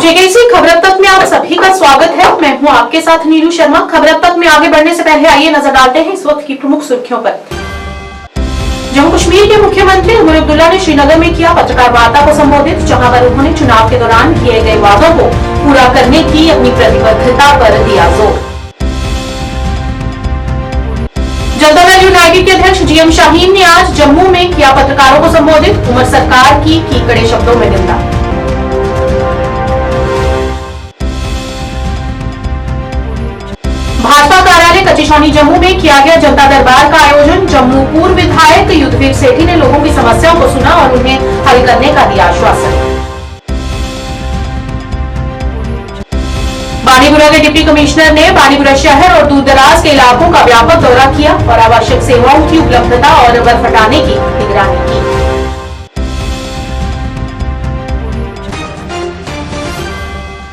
JKC खबर अब तक में आप सभी का स्वागत है। मैं हूं आपके साथ नीलू शर्मा। खबर अब तक में आगे बढ़ने से पहले आइए नजर डालते हैं इस वक्त की प्रमुख सुर्खियों पर। जम्मू कश्मीर के मुख्यमंत्री उमर अब्दुल्ला ने श्रीनगर में किया पत्रकार वार्ता को संबोधित, जहां पर उन्होंने चुनाव के दौरान किए गए वादों को पूरा करने की अपनी प्रतिबद्धता पर दिया जोर। जनता दल यूनाइटेड के अध्यक्ष जीएम शाहीन ने आज जम्मू में किया पत्रकारों को संबोधित, उमर सरकार की कड़े शब्दों में निंदा। भाजपा कार्यालय कचीछानी जम्मू में किया गया जनता दरबार का आयोजन। जम्मू पूर्व विधायक युद्धवीर सेठी ने लोगों की समस्याओं को सुना और उन्हें हल करने का दिया आश्वासन। बानीपुरा के डिप्टी कमिश्नर ने बानीपुरा शहर और दूर दराज के इलाकों का व्यापक दौरा किया और आवश्यक सेवाओं की उपलब्धता और बर्फ हटाने की निगरानी की।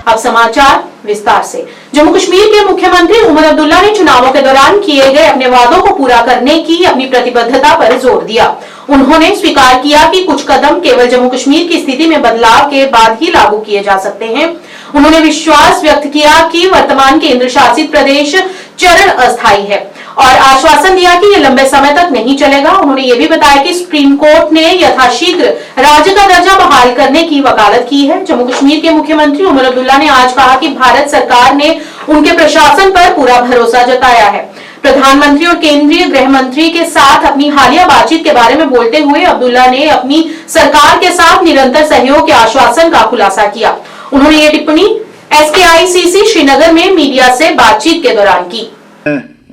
अब समाचार विस्तार से। जम्मू कश्मीर के मुख्यमंत्री उमर अब्दुल्ला ने चुनावों के दौरान किए गए अपने वादों को पूरा करने की अपनी प्रतिबद्धता पर जोर दिया। उन्होंने स्वीकार किया कि कुछ कदम केवल जम्मू कश्मीर की स्थिति में बदलाव के बाद ही लागू किए जा सकते हैं। उन्होंने विश्वास व्यक्त किया कि वर्तमान केंद्र शासित प्रदेश चरण अस्थायी है और आश्वासन दिया कि ये लंबे समय तक नहीं चलेगा। उन्होंने ये भी बताया कि सुप्रीम कोर्ट ने यथाशीघ्र राज्य का दर्जा बहाल करने की वकालत की है। जम्मू कश्मीर के मुख्यमंत्री उमर अब्दुल्ला ने आज कहा कि भारत सरकार ने उनके प्रशासन पर पूरा भरोसा जताया है। प्रधानमंत्री और केंद्रीय गृह मंत्री के साथ अपनी हालिया बातचीत के बारे में बोलते हुए अब्दुल्ला ने अपनी सरकार के साथ निरंतर सहयोग के आश्वासन का खुलासा किया। उन्होंने ये टिप्पणी SKICC श्रीनगर में मीडिया से बातचीत के दौरान की।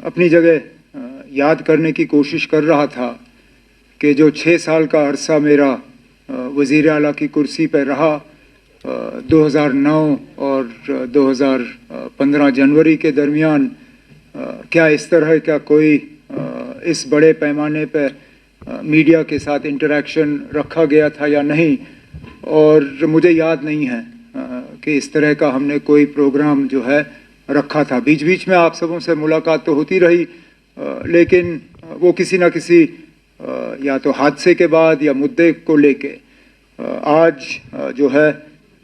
अपनी जगह याद करने की कोशिश कर रहा था कि जो 6 साल का अरसा मेरा वज़ीर आला की कुर्सी पर रहा, 2009 और 2015 जनवरी के दरमियान क्या इस तरह का कोई इस बड़े पैमाने पर मीडिया के साथ इंटरेक्शन रखा गया था या नहीं, और मुझे याद नहीं है कि इस तरह का हमने कोई प्रोग्राम जो है रखा था। बीच बीच में आप सबों से मुलाकात तो होती रही, लेकिन वो किसी न किसी या तो हादसे के बाद या मुद्दे को लेके आज जो है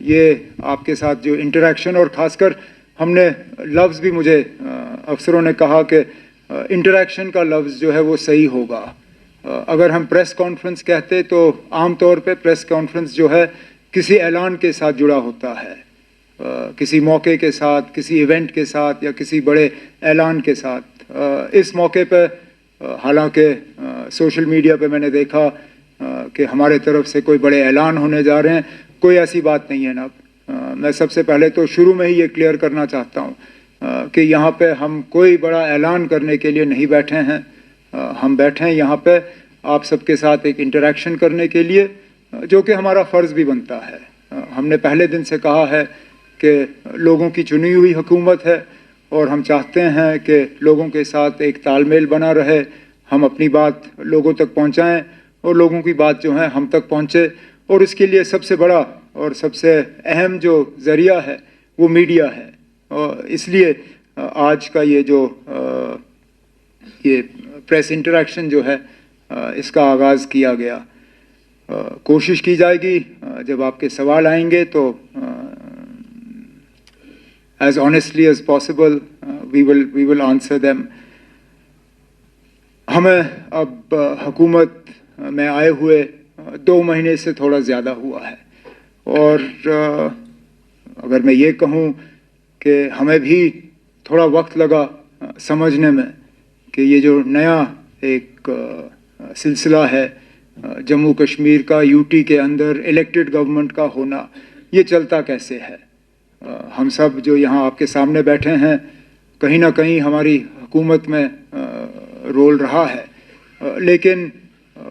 ये आपके साथ जो इंटरेक्शन, और ख़ासकर हमने लफ्ज़ भी मुझे अफसरों ने कहा कि इंटरेक्शन का लफ्ज़ जो है वो सही होगा। अगर हम प्रेस कॉन्फ्रेंस कहते तो आम तौर पे प्रेस कॉन्फ्रेंस जो है किसी ऐलान के साथ जुड़ा होता है, किसी मौके के साथ, किसी इवेंट के साथ या किसी बड़े ऐलान के साथ। इस मौके पर हालांकि सोशल मीडिया पे मैंने देखा कि हमारे तरफ से कोई बड़े ऐलान होने जा रहे हैं। कोई ऐसी बात नहीं है ना। मैं सबसे पहले तो शुरू में ही ये क्लियर करना चाहता हूँ कि यहाँ पे हम कोई बड़ा ऐलान करने के लिए नहीं बैठे हैं। हम बैठे हैं यहाँ पे आप सबके साथ एक इंटरेक्शन करने के लिए, जो कि हमारा फ़र्ज़ भी बनता है। हमने पहले दिन से कहा है कि लोगों की चुनी हुई हुकूमत है और हम चाहते हैं कि लोगों के साथ एक तालमेल बना रहे, हम अपनी बात लोगों तक पहुंचाएं और लोगों की बात जो है हम तक पहुंचे। और इसके लिए सबसे बड़ा और सबसे अहम जो ज़रिया है वो मीडिया है। और इसलिए आज का ये जो ये प्रेस इंटरेक्शन जो है इसका आगाज़ किया गया। कोशिश की जाएगी जब आपके सवाल आएंगे तो as honestly as possible we will answer them। हमें अब हुकूमत में आए हुए 2 महीने से थोड़ा ज़्यादा हुआ है, और अगर मैं ये कहूँ कि हमें भी थोड़ा वक्त लगा समझने में कि ये जो नया एक सिलसिला है जम्मू कश्मीर का, यूटी के अंदर इलेक्टेड गवर्नमेंट का होना, ये चलता कैसे है। हम सब जो यहाँ आपके सामने बैठे हैं कहीं ना कहीं हमारी हुकूमत में रोल रहा है, लेकिन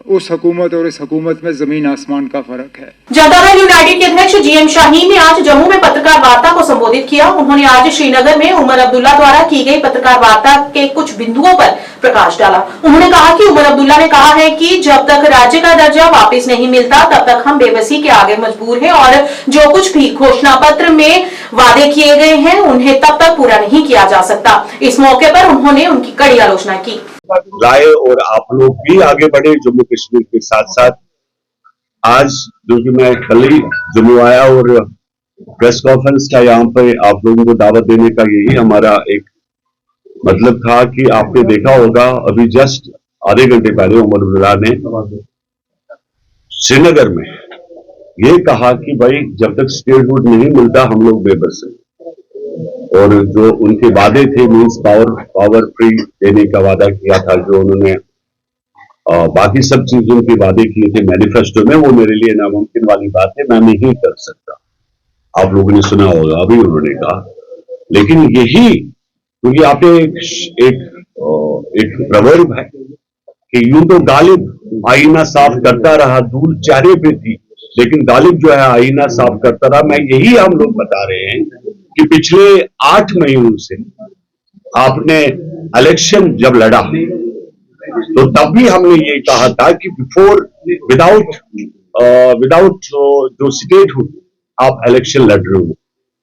उस हुकूमत और इस हुकूमत में जमीन आसमान का फर्क है। जनता दल यूनाइटेड के अध्यक्ष जीएम शाहीन ने आज जम्मू में पत्रकार वार्ता को संबोधित किया। उन्होंने आज श्रीनगर में उमर अब्दुल्ला द्वारा की गई पत्रकार वार्ता के कुछ बिंदुओं पर प्रकाश डाला। उन्होंने कहा कि उमर अब्दुल्ला ने कहा है कि जब तक राज्य का दर्जा वापस नहीं मिलता तब तक हम बेबसी के आगे मजबूर हैं और जो कुछ भी घोषणा पत्र में वादे किए गए हैं उन्हें तब तक पूरा नहीं किया जा सकता। इस मौके पर उन्होंने उनकी कड़ी आलोचना की। राय और आप लोग भी आगे बढ़े जम्मू कश्मीर के साथ साथ। आज जो कि मैं कल ही जम्मू आया और प्रेस कॉन्फ्रेंस का यहाँ पे आप लोगों को दावत देने का यही हमारा एक मतलब था कि आपने देखा होगा अभी जस्ट आधे घंटे पहले उमर अब्दुल्ला ने श्रीनगर में ये कहा कि भाई जब तक स्टेटहुड नहीं मिलता हम लोग बेबस हैं। और जो उनके वादे थे मीन्स पावर फ्री देने का वादा किया था, जो उन्होंने बाकी सब चीजों के वादे किए थे मैनिफेस्टो में, वो मेरे लिए नामुमकिन वाली बात है, मैं नहीं कर सकता। आप लोगों ने सुना होगा अभी उन्होंने कहा, लेकिन यही क्योंकि आपने एक प्रवर्ब है कि यूं तो गालिब आईना साफ करता रहा, धूल चेहरे पे थी, लेकिन गालिब जो है आईना साफ करता रहा। मैं यही हम लोग बता रहे हैं कि पिछले 8 महीनों से आपने इलेक्शन जब लड़ा तो तब भी हमने ये कहा था कि विदाउट जो स्टेटहुड आप इलेक्शन लड़ रहे हो,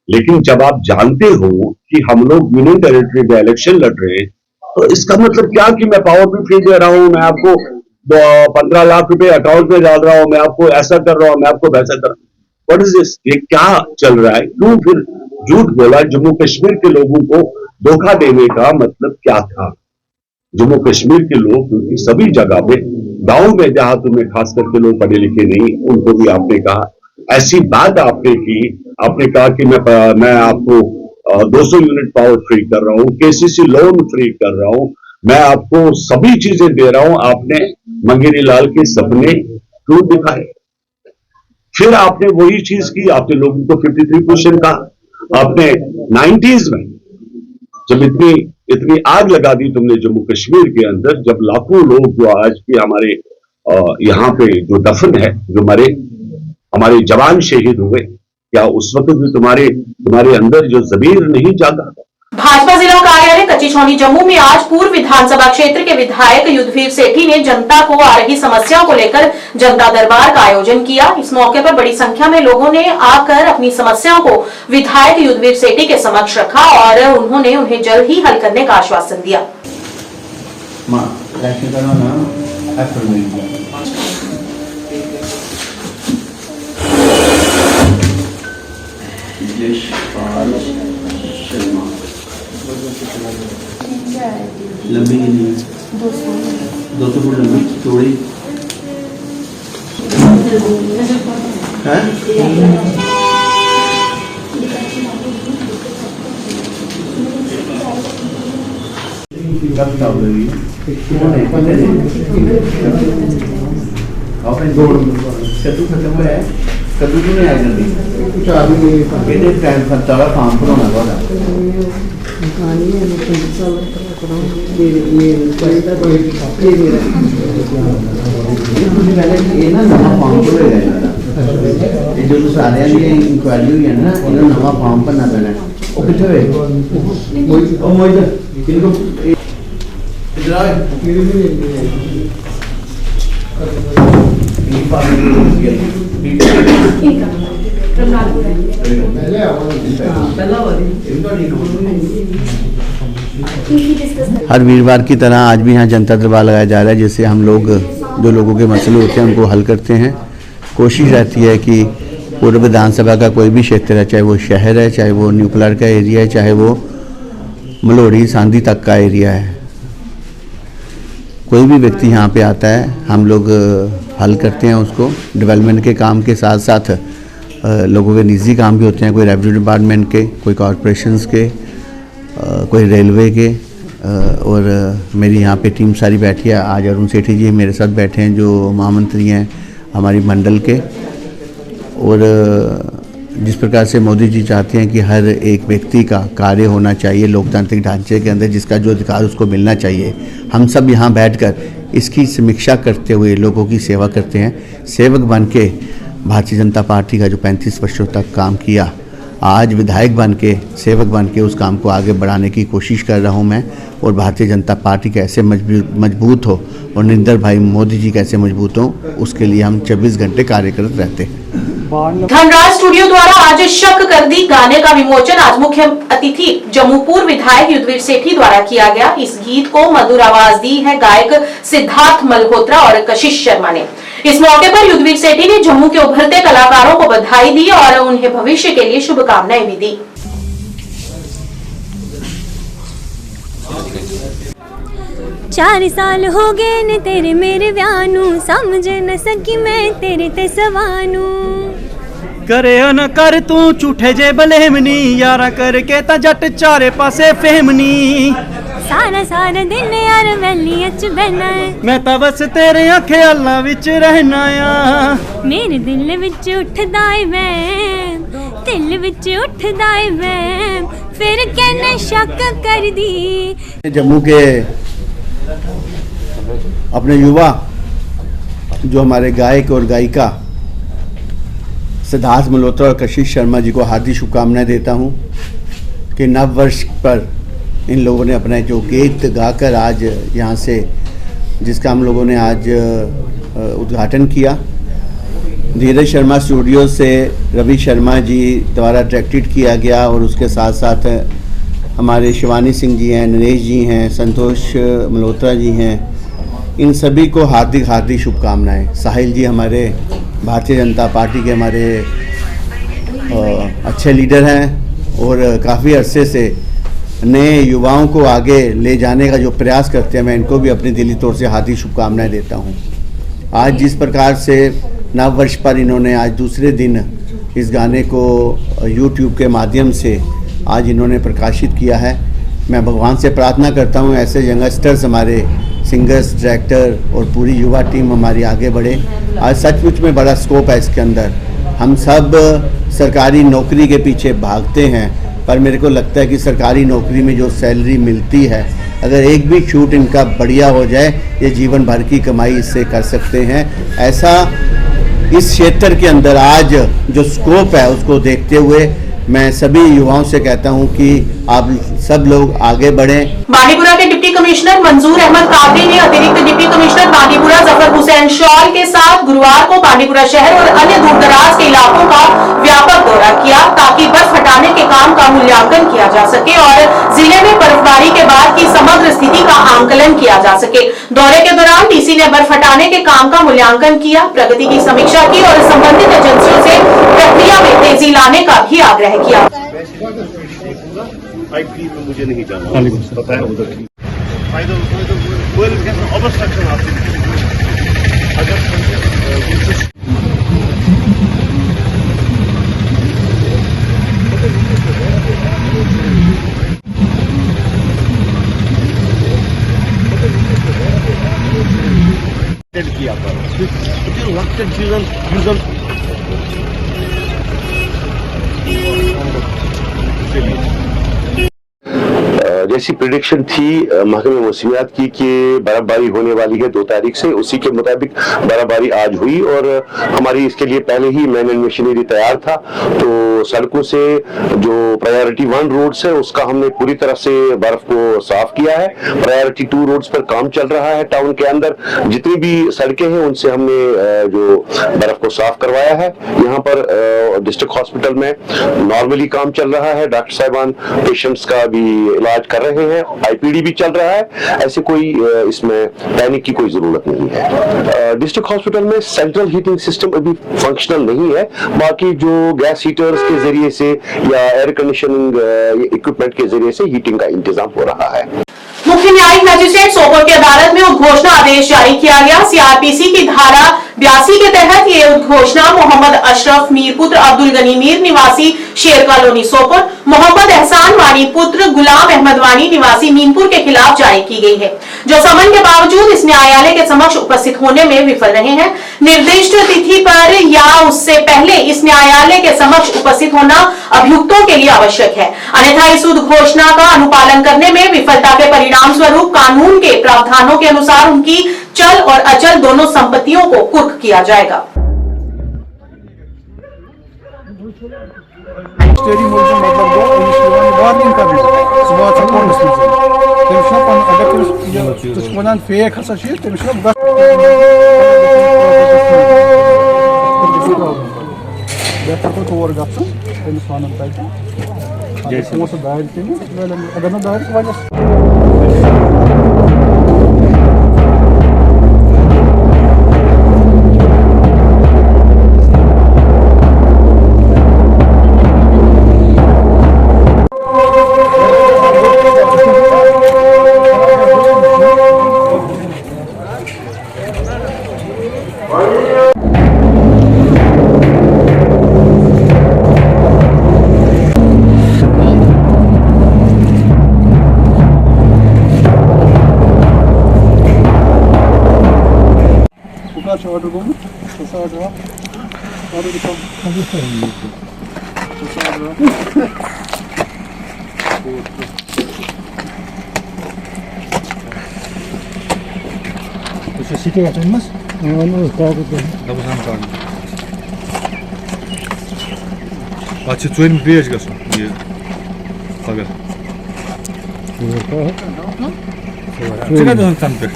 लेकिन जब आप जानते हो कि हम लोग यूनियन टेरिटरी में इलेक्शन लड़ रहे हैं तो इसका मतलब क्या कि मैं पावर भी फ्री दे रहा हूं, मैं आपको 15 लाख रुपए अकाउंट में डाल रहा हूं, मैं आपको ऐसा कर रहा हूं, मैं आपको वैसा कर रहा हूं। What is this? ये क्या चल रहा है? क्यों फिर झूठ बोला? जम्मू कश्मीर के लोगों को धोखा देने का मतलब क्या था? जम्मू कश्मीर के लोग क्योंकि सभी जगह पे गांव में देहातों में खास करके लोग पढ़े लिखे नहीं, उनको भी आपने कहा ऐसी बात आपने की, आपने कहा कि मैं आपको 200 यूनिट पावर फ्री कर रहा हूं, केसीसी लोन फ्री कर रहा हूं, मैं आपको सभी चीजें दे रहा हूं। आपने मंगेरी लाल के सपने क्यों दिखाए? फिर आपने वही चीज की, आपने लोगों को 53% कहा। आपने 90s में जब इतनी आग लगा दी तुमने जम्मू कश्मीर के अंदर, जब लाखों लोग जो आज भी हमारे यहाँ पे जो दफन है, जो हमारे जवान शहीद हुए, क्या उस वक्त भी तुम्हारे अंदर जो जमीर नहीं जागा? भाजपा जिला कार्यालय कच्ची छौनी जम्मू में आज पूर्व विधानसभा क्षेत्र के विधायक युद्धवीर सेठी ने जनता को आ रही समस्याओं को लेकर जनता दरबार का आयोजन किया। इस मौके पर बड़ी संख्या में लोगों ने आकर अपनी समस्याओं को विधायक युद्धवीर सेठी के समक्ष रखा और उन्होंने उन्हें जल्द ही हल करने का आश्वासन दिया। लंबी कितनी है? 200 फुट लंबी, चौड़ी है? कद्दू खत्म हुआ है? कद्दू क्यों नहीं आया जल्दी? टाइम फर्म भराना थोड़ा जो सारे इंक्वायरी हुई है ना, इन्हें नवा फॉर्म भरना पैना। वो कितने हर वीरवार की तरह आज भी यहाँ जनता दरबार लगाया जा रहा है, जिससे हम लोग जो लोगों के मसले होते हैं उनको हल करते हैं। कोशिश रहती है कि पूर्व विधानसभा का कोई भी क्षेत्र है, चाहे वो शहर है, चाहे वो न्यू कलाड़ का एरिया है, चाहे वो मलोड़ी सांदी तक का एरिया है, कोई भी व्यक्ति यहाँ पे आता है हम लोग हल करते हैं उसको। डेवलपमेंट के काम के साथ साथ लोगों के निजी काम भी होते हैं, कोई रेवेन्यू डिपार्टमेंट के, कोई कॉरपोरेशंस के, कोई रेलवे के, और मेरी यहाँ पे टीम सारी बैठी है। आज अरुण सेठी जी मेरे साथ बैठे हैं जो महामंत्री हैं हमारी मंडल के। और जिस प्रकार से मोदी जी चाहते हैं कि हर एक व्यक्ति का कार्य होना चाहिए लोकतांत्रिक ढांचे के अंदर, जिसका जो अधिकार उसको मिलना चाहिए, हम सब यहाँ बैठकर इसकी समीक्षा करते हुए लोगों की सेवा करते हैं। सेवक बन के भारतीय जनता पार्टी का जो 35 वर्षों तक काम किया, आज विधायक बन के सेवक बन के उस काम को आगे बढ़ाने की कोशिश कर रहा हूं मैं। और भारतीय जनता पार्टी कैसे मजबूत हो और नरेंद्र भाई मोदी जी कैसे मजबूत हो, उसके लिए हम 24 घंटे कार्यरत रहते हैं। धनराज स्टूडियो द्वारा आज शक कर दी गाने का विमोचन आज मुख्य अतिथि जम्मू पूर्व विधायक युद्धवीर सेठी द्वारा किया गया। इस गीत को मधुर आवाज दी है गायक सिद्धार्थ मल्होत्रा और कशिश शर्मा ने। इस मौके पर युद्धवीर सेठी ने जम्मू के उभरते कलाकारों को बधाई दी और उन्हें भविष्य के लिए शुभकामनाएं भी दी। चार साल हो गए ने तेरे मेरे व्यानू, समझ न सकी मैं तेरे ते सवानू। करे न कर तू झूठे जे बलेमनी, यारा करके ता जट चारे पासे फेमनी। सारा सारा दिन यार वैली अच बहना है, मैं ता बस तेरे ख्यालां विच रहना आ। मेरे दिल विच उठदा है वैम, दिल विच उठदा है वैम, फिर कहने शक कर दी। जम्मू के अपने युवा जो हमारे गायक और गायिका सिद्धार्थ मल्होत्रा और कशिश शर्मा जी को हार्दिक शुभकामनाएं देता हूं कि नव वर्ष पर इन लोगों ने अपने जो गीत गाकर आज यहाँ से, जिसका हम लोगों ने आज उद्घाटन किया। धीरज शर्मा स्टूडियो से रवि शर्मा जी द्वारा डायरेक्टेड किया गया और उसके साथ साथ हमारे शिवानी सिंह जी हैं, नरेश जी हैं, संतोष मल्होत्रा जी हैं। इन सभी को हार्दिक हार्दिक शुभकामनाएं। साहिल जी हमारे भारतीय जनता पार्टी के हमारे अच्छे लीडर हैं और काफ़ी अरसे से नए युवाओं को आगे ले जाने का जो प्रयास करते हैं, मैं इनको भी अपनी दिली तौर से हार्दिक शुभकामनाएं देता हूं। आज जिस प्रकार से नव वर्ष पर इन्होंने आज दूसरे दिन इस गाने को YouTube के माध्यम से आज इन्होंने प्रकाशित किया है, मैं भगवान से प्रार्थना करता हूं ऐसे यंगस्टर्स हमारे सिंगर्स, डायरेक्टर और पूरी युवा टीम हमारी आगे बढ़े। आज सचमुच में बड़ा स्कोप है इसके अंदर। हम सब सरकारी नौकरी के पीछे भागते हैं, पर मेरे को लगता है कि सरकारी नौकरी में जो सैलरी मिलती है, अगर एक भी शूट इनका बढ़िया हो जाए, ये जीवन भर की कमाई इससे कर सकते हैं। ऐसा इस क्षेत्र के अंदर आज जो स्कोप है उसको देखते हुए मैं सभी युवाओं से कहता हूं कि आप सब लोग आगे बढ़ें। बांदीपुरा के डिप्टी कमिश्नर मंजूर अहमद कादरी ने अतिरिक्त deputy commissioner Bandipora Zafar Hussain shawl के साथ गुरुवार को बांदीपुरा शहर और अन्य दूरदराज के इलाकों का व्यापक दौरा किया ताकि बर्फ हटाने के काम का मूल्यांकन किया जा सके और जिले में बर्फबारी के बाद की समग्र स्थिति का आंकलन किया जा सके। दौरे के दौरान डीसी ने बर्फ हटाने के काम का मूल्यांकन किया, प्रगति की समीक्षा की और संबंधित एजेंसियों से प्रक्रिया में तेजी लाने का भी आग्रह किया। मुझे नहीं जाना, पता है उधर की किया जैसी प्रेडिक्शन थी महकमे मौसमियात की कि बर्फबारी होने वाली है 2 तारीख से, उसी के मुताबिक बर्फबारी आज हुई और हमारी इसके लिए पहले ही मैन एंड मशीनरी तैयार था। तो सड़कों से जो प्रायोरिटी 1 रोड्स है उसका हमने पूरी तरह से बर्फ को साफ किया है। प्रायोरिटी 2 रोड्स पर काम चल रहा है। टाउन के अंदर जितनी भी सड़कें हैं उनसे हमने जो बर्फ को साफ करवाया है। यहाँ पर डिस्ट्रिक्ट हॉस्पिटल में नॉर्मली काम चल रहा है, डॉक्टर साहिबान पेशेंट्स का भी इलाज कर रहे हैं, आईपीडी भी चल रहा है। ऐसे कोई इसमें पैनिक की कोई जरूरत नहीं है। डिस्ट्रिक्ट हॉस्पिटल में सेंट्रल हीटिंग सिस्टम अभी फंक्शनल नहीं है, बाकी जो गैस हीटर्स के जरिए से या एयर कंडीशनिंग इक्विपमेंट के जरिए से हीटिंग का इंतजाम हो रहा है। मुख्य न्यायिक मजिस्ट्रेट सोपोर की अदालत में उद्घोषणा आदेश जारी किया गया। सीआरपीसी की धारा 82 के तहत ये उद्घोषणा मोहम्मद अशरफ मीर पुत्र अब्दुल गनी मीर निवासी शेर कॉलोनी सोपोर, मोहम्मद एहसान वानी पुत्र गुलाम अहमद वानी निवासी मीनपुर के खिलाफ जारी की गई है, जो समन के बावजूद इस न्यायालय के समक्ष उपस्थित होने में विफल रहे हैं। निर्दिष्ट तिथि पर या उससे पहले इस न्यायालय के समक्ष उपस्थित होना अभियुक्तों के लिए आवश्यक है, अन्यथा इस उद्घोषणा का अनुपालन करने में विफलता के परिणाम स्वरूप कानून के प्रावधानों के अनुसार उनकी चल और अचल दोनों संपत्तियों को कुर्क किया जाएगा। Açı çoğun bir yaşasın. İyi. Tabii. Çıkardın tam bir.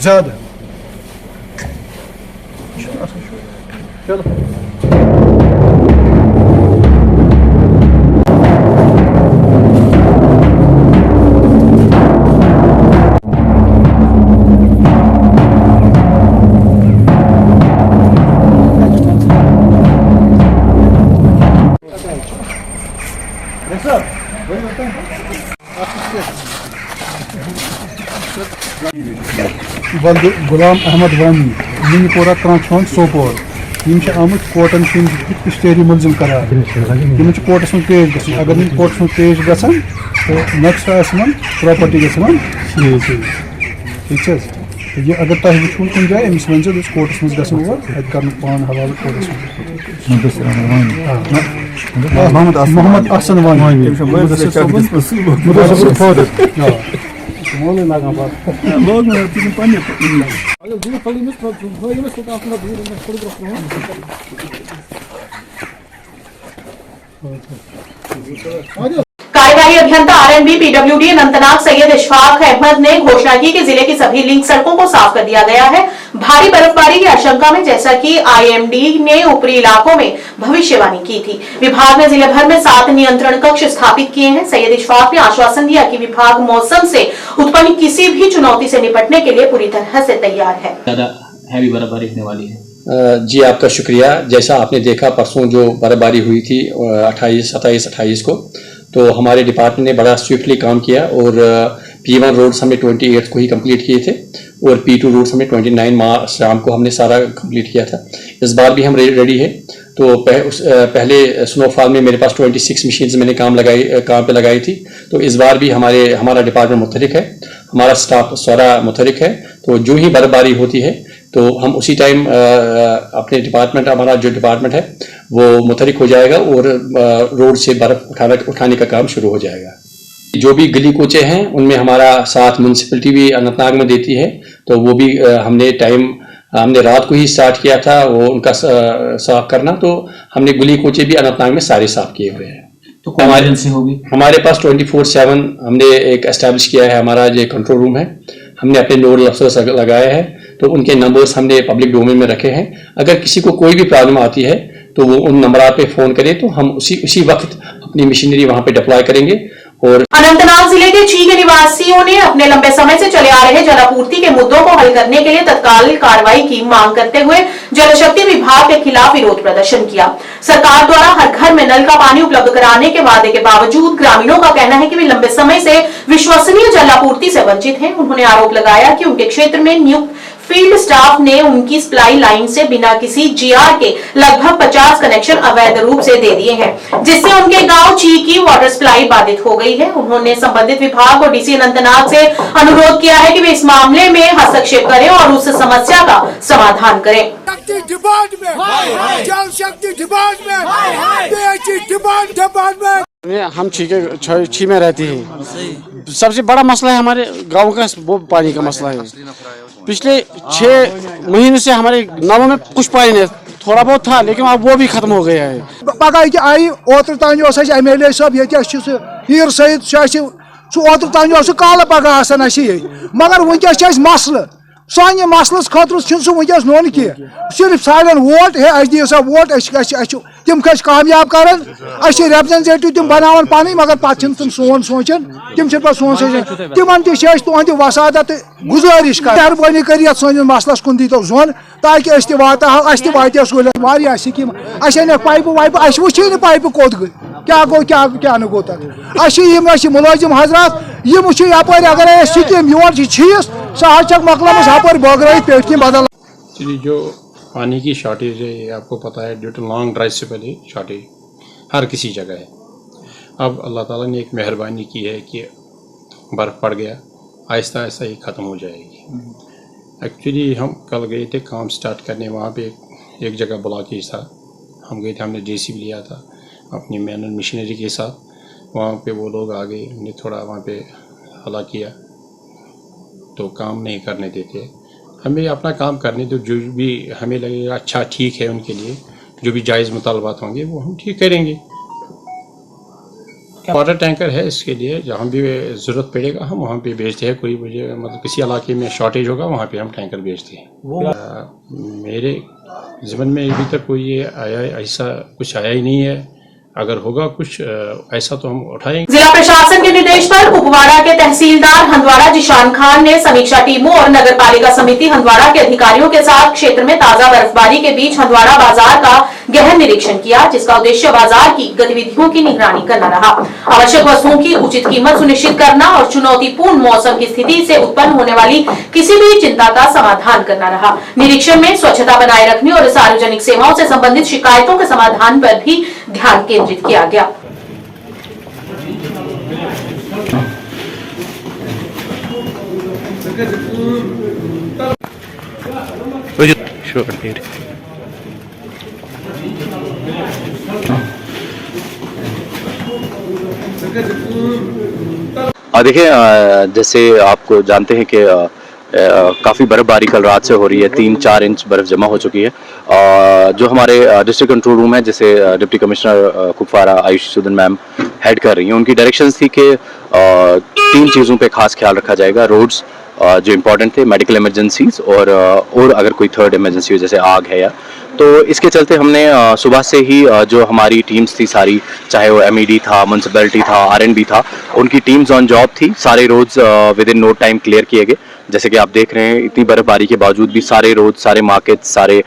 ज़्यादा चलो गुलाम अहमद वानी मिनीपोरा ट्रांसफॉर्म सोपोर आमुत कोर्टन इश्तेरी मुलजिम करार कोर्टस में पेश ग अगर कोर्टस में पेश ग तो नेक्स्ट प्रॉपर्टी ग ठीक ये अगर तुम वो कुछ जाए अमिस वन कोर्टस में गो कर पान हवाले कोर्टस मोहम्मद अहसन वानी मोले लगा बात लोग में तीन पानी अगर दूर पड़ी में तो अपना दूर में फोटोग्राफ कार्यकारी अभियंता आरएनबी पीडब्ल्यूडी अनंतनाग सैयद इशफाक अहमद ने घोषणा की कि जिले की सभी लिंक सड़कों को साफ कर दिया गया है। भारी बर्फबारी की आशंका में जैसा कि आईएमडी ने ऊपरी इलाकों में भविष्यवाणी की थी, विभाग ने जिले भर में 7 नियंत्रण कक्ष स्थापित किए हैं। सैयद इशफाक ने आश्वासन दिया कि विभाग मौसम से उत्पन्न किसी भी चुनौती से निपटने के लिए पूरी तरह से तैयार है। ज्यादा हैवी बर्फबारी होने वाली है। जी आपका शुक्रिया। जैसा आपने देखा परसों जो बर्फबारी हुई थी 28, 27, 28 को, तो हमारे डिपार्टमेंट ने बड़ा स्विफ्टली काम किया और P1 रोड्स हमने 28 को ही कंप्लीट किए थे और P2 रोड्स हमने 29 मार्च शाम को हमने सारा कंप्लीट किया था। इस बार भी हम रेडी है। तो पहले स्नोफॉल में मेरे पास 26 मशीन्स मैंने काम पे लगाई थी। तो इस बार भी हमारा डिपार्टमेंट मुतहरिक है, हमारा स्टाफ सारा मुतहरिक है। तो जो ही बर्फबारी होती है तो हम उसी टाइम अपने डिपार्टमेंट, हमारा जो डिपार्टमेंट है वो मुतहरिक हो जाएगा और रोड से बर्फ उठाने का काम शुरू हो जाएगा। जो भी गली कोचे हैं उनमें हमारा साथ म्यूनसिपलिटी भी अनंतनाग में देती है। तो वो भी हमने रात को ही स्टार्ट किया था वो उनका साफ करना। तो हमने गली कोचे भी अनंतनाग में सारे साफ किए हुए हैं। तो हमारे पास 24/7 हमने एक एस्टैब्लिश किया है, हमारा जो कंट्रोल रूम है। हमने अपने नोडल अफसर्स लगाए हैं तो उनके नंबर्स हमने पब्लिक डोमेन में रखे हैं। अगर किसी को कोई भी प्रॉब्लम आती है तो वो उन नंबर पे फोन करे तो हम उसी वक्त अपनी मशीनरी वहां पे डिप्लॉय करेंगे। और अनंतनाग जिले के ची के निवासियों ने अपने लंबे समय से चले आ रहे जलापूर्ति के मुद्दों को हल करने के लिए तत्काल कार्रवाई की मांग करते हुए जल शक्ति विभाग के खिलाफ विरोध प्रदर्शन किया। सरकार द्वारा हर घर में नल का पानी उपलब्ध कराने के वादे के बावजूद ग्रामीणों का कहना है कि वे लंबे समय से विश्वसनीय जलापूर्ति से वंचित हैं। उन्होंने आरोप लगाया कि उनके क्षेत्र में नियुक्त फील्ड स्टाफ ने उनकी सप्लाई लाइन से बिना किसी जीआर के लगभग 50 कनेक्शन अवैध रूप से दे दिए हैं, जिससे उनके गांव ची की वाटर सप्लाई बाधित हो गई है। उन्होंने संबंधित विभाग और डीसी अनंतनाग से अनुरोध किया है कि वे इस मामले में हस्तक्षेप करें और उस समस्या का समाधान करें। जल शक्ति डिपार्टमेंट हम छी में रहते हैं। सबसे बड़ा मसला है हमारे गांव का वो पानी का मसला है। पिछले 6 महीने से हमारे गाँव में कुछ पानी नहीं, थोड़ा बहुत था लेकिन अब वो भी खत्म हो गया है। पगह आई ओतर तान MLA साहब ये हीर सईद ओतर तान काल पगह मगर वनकस मसल सानि मसलस खतर वनकस नोन कह सिर्फ साड़न वोट है अस दियो सा वोट तिम खस कामयाब कर रिप्रेजेंटेटिव तिम बनावन पानी मगर पे तुम सोन सोचन तिम पे सोन सोचन तिमन तुहद वसादत गुजारिश कर मेहरबानी कर सन मसलस कुन दीतो जोन ताकि वात सहूलियत स्कीम पाइप वाइप वुची न पाइप कोत गई क्या गो क्या न गो तक मुलाजिम हजरात यप अगर स्कीम योर चीज सह मकलमस हपर बगर पेट बदल। जो पानी की शॉर्टेज है ये आपको पता है, ड्यू टू लॉन्ग ड्राइव से पहले शॉर्टेज हर किसी जगह है। अब अल्लाह ताला ने एक मेहरबानी की है कि बर्फ़ पड़ गया, आहिस्ता आहिस्ता ये ख़त्म हो जाएगी। एक्चुअली हम कल गए थे काम स्टार्ट करने, वहाँ पे एक जगह ब्लॉकेज था, हम गए थे, हमने JCB लिया था अपनी मैनुअल मशीनरी के साथ। वहाँ पे वो लोग आ गए, उन्हें थोड़ा वहाँ पे हला किया तो काम नहीं करने देते। हमें अपना काम करने दो, जो भी हमें लगेगा अच्छा ठीक है उनके लिए, जो भी जायज़ मुतालबात होंगे वो हम ठीक करेंगे। वाटर टैंकर है इसके लिए, जहाँ भी ज़रूरत पड़ेगा हम वहाँ पे भेजते हैं। कोई मतलब किसी इलाके में शॉर्टेज होगा वहाँ पे हम टैंकर भेजते हैं। मेरे ज़िम्मन में अभी तक कोई ये ऐसा कुछ आया ही नहीं है। अगर होगा कुछ ऐसा तो हम उठाएंगे। जिला प्रशासन के निर्देश पर कुपवाड़ा के तहसीलदार हंदवाड़ा जिशान खान ने समीक्षा टीमों और नगर पालिका समिति हंदवाड़ा के अधिकारियों के साथ क्षेत्र में ताजा बर्फबारी के बीच हंदवाड़ा बाजार का गहन निरीक्षण किया, जिसका उद्देश्य बाजार की गतिविधियों की निगरानी करना रहा। आवश्यक वस्तुओं की उचित कीमत सुनिश्चित करना और चुनौतीपूर्ण मौसम की स्थिति से उत्पन्न होने वाली किसी भी चिंता का समाधान करना रहा। निरीक्षण में स्वच्छता बनाए रखने और सार्वजनिक सेवाओं से संबंधित शिकायतों के समाधान पर भी ध्यान केंद्रित किया गया। देखिए, जैसे आपको जानते हैं कि काफ़ी बर्फबारी कल रात से हो रही है, 3-4 इंच बर्फ़ जमा हो चुकी है। जो हमारे डिस्ट्रिक्ट कंट्रोल रूम है, जिसे deputy commissioner Kupwara Ayush Sudan ma'am head कर रही हैं, उनकी डायरेक्शंस थी कि 3 चीज़ों पे खास ख्याल रखा जाएगा। रोड्स जो इम्पोर्टेंट थे, मेडिकल इमरजेंसीज और अगर कोई थर्ड इमरजेंसी हो जैसे आग है या, तो इसके चलते हमने सुबह से ही जो हमारी टीम्स थी सारी, चाहे वो MED था, म्यूनसिपैलिटी था, RNB था, उनकी टीम्स ऑन जॉब थी। सारे roads within no time clear किए गए। जैसे कि आप देख रहे हैं, इतनी बर्फबारी के बावजूद भी सारे रोड, सारे मार्केट, सारे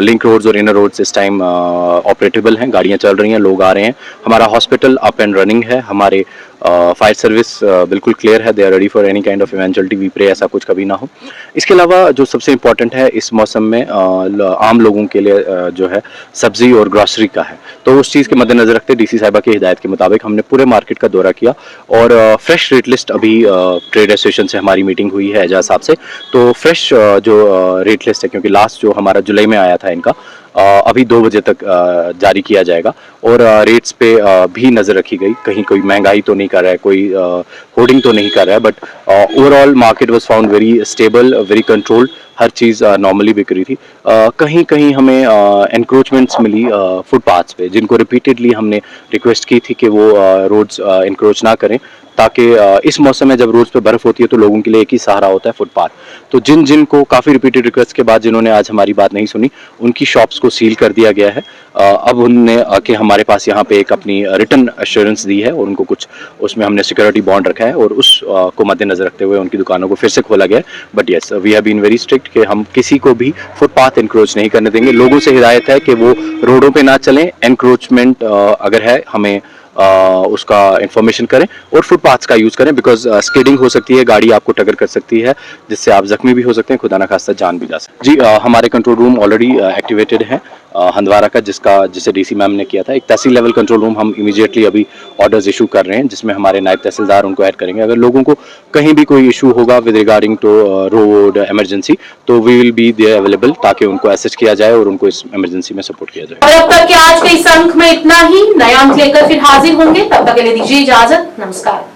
लिंक रोड्स और इनर रोड्स इस टाइम ऑपरेटेबल हैं, गाड़ियां चल रही हैं, लोग आ रहे हैं। हमारा हॉस्पिटल अप एंड रनिंग है, हमारे फायर सर्विस बिल्कुल क्लियर है, they are ready for any kind of eventuality, we pray ऐसा कुछ कभी ना हो। इसके अलावा जो सबसे इम्पॉर्टेंट है इस मौसम में आम लोगों के लिए जो है सब्जी और ग्रॉसरी का है, तो उस चीज़ के मद्देनजर रखते DC साहिबा की हिदायत के मुताबिक हमने पूरे मार्केट का दौरा किया और फ्रेश रेट लिस्ट, अभी ट्रेड एसोसिएशन से हमारी मीटिंग हुई है एजाज साहब से, तो फ्रेश जो रेट लिस्ट है, क्योंकि लास्ट जो हमारा जुलाई में आया था इनका, अभी 2 बजे तक जारी किया जाएगा और रेट्स पे भी नज़र रखी गई। कहीं कोई महंगाई तो नहीं कर रहा है, कोई होर्डिंग तो नहीं कर रहा है, but overall market was found very stable, very controlled, her cheese normally बिक रही थी। कहीं कहीं हमें एनक्रोचमेंट्स मिली फुटपाथ्स पे, जिनको रिपीटेडली हमने रिक्वेस्ट की थी कि वो रोड्स एनक्रोच ना करें, ताकि इस मौसम में जब रोड्स पे बर्फ़ होती है तो लोगों के लिए एक ही सहारा होता है फुटपाथ। तो जिन को काफ़ी रिपीटेड रिक्वेस्ट के बाद जिन्होंने आज हमारी बात नहीं सुनी, उनकी शॉप्स को सील कर दिया गया है। अब उनने आके हमारे पास यहाँ पे एक अपनी रिटर्न एश्योरेंस दी है और उनको कुछ उसमें हमने सिक्योरिटी बॉन्ड रखा है और उस को मद्देनजर रखते हुए उनकी दुकानों को फिर से खोला गया है। But yes, we have been very strict कि हम किसी को भी फुटपाथ एनक्रोच नहीं करने देंगे। लोगों से हिदायत है कि वो रोडों पे ना चलें, एनक्रोचमेंट अगर है हमें उसका इंफॉर्मेशन करें और फुटपाथ्स का यूज़ करें, बिकॉज स्किडिंग हो सकती है, गाड़ी आपको टक्कर कर सकती है, जिससे आप जख्मी भी हो सकते हैं, खुदा ना खास्ता जान भी जा सकती है। जी, हमारे कंट्रोल रूम ऑलरेडी एक्टिवेटेड हैं। हंदवारा का, जिसे डीसी मैम ने किया था। एक तहसील लेवल कंट्रोल रूम हम इमीडिएटली अभी ऑर्डर्स इशू कर रहे हैं, जिसमें हमारे नायब तहसीलदार उनको ऐड करेंगे। अगर लोगों को कहीं भी कोई इशू होगा with regarding to road emergency, तो we will be there available, ताकि उनको असिस्ट किया जाए और उनको इस इमरजेंसी में सपोर्ट किया जाए। और अब तक के आज के इस अंक में इतना ही। नया अंक लेकर फिर हाजिर होंगे, तब तक के लिए दीजिए इजाजत। नमस्कार।